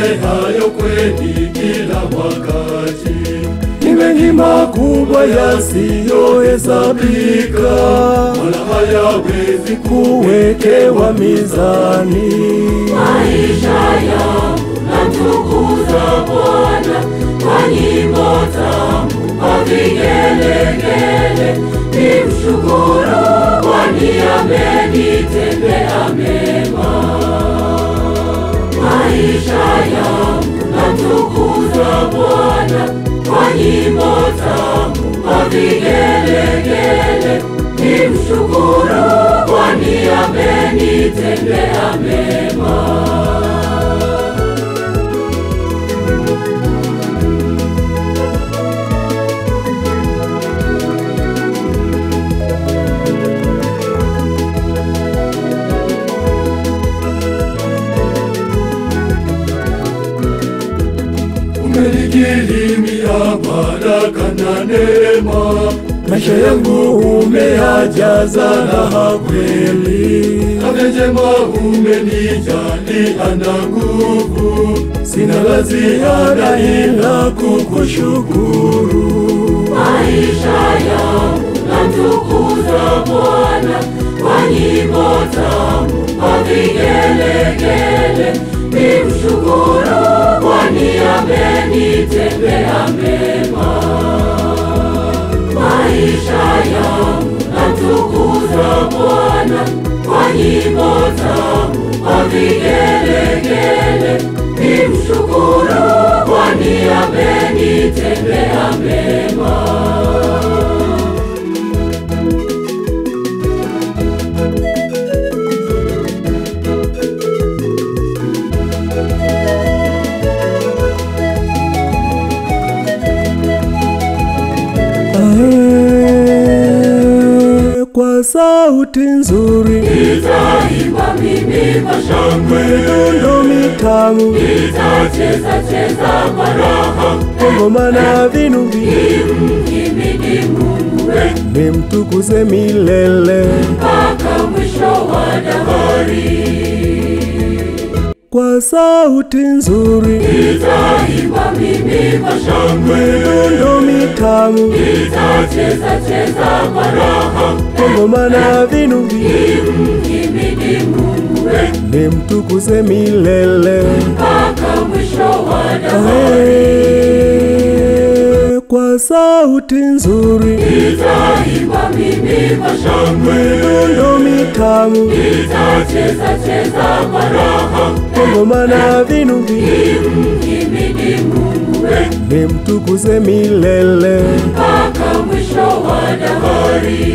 yatendeayo kweli kila wakati. Ni mengi makubwa yasiyohesabika, wala hayawezi kuwekewa mizani. Maisha yangu namtukuza Bwana, kwa nyimbo tamu, kwa vigelegele nimshukuru, kwani amenitendea mema. Maisha yangu namtukuza Bwana, kwa nyimbo tamu, kwa vigelegele nimshukuru, kwani amenitendea mema. Umenikirimia baraka na neema, maisha yangu umeyajaza raha kweli. Afya njema umenijalia na nguvu, sina la ziada ila kukushukuru. Maisha yangu namtukuza Bwana, kwa nyimbo tamu, kwa vigelegele nimshukuru, kwani amenitendea mema. Maisha yangu namtukuza Bwana, kwa nyimbo tamu, kwa vigelegele nimshukuru, kwani amenitendea mema. Kwa sauti nzuri nitaimba mimi kwa shangwe, midundo mitamu nitacheza cheza kwa raha, ngoma na vinubi, nimhimidi Mungu wetu, nimtukuze milele mpaka mwisho wa dahari. Kwa sauti nzuri nitaimba mimi kwa shangwe, midundo mitamu nitacheza cheza kwa raha, ngoma na vinubi, nimhimidi Mungu wetu, nimtukuze milele mpaka mwisho wa dahari. Kwa sauti nzuri nitaimba mimi kwa shangwe, midundo mitamu nitacheza cheza kwa raha, ngoma na vinubi, nimhimidi Mungu wetu, nimtukuze milele mpaka mwisho wa dahari.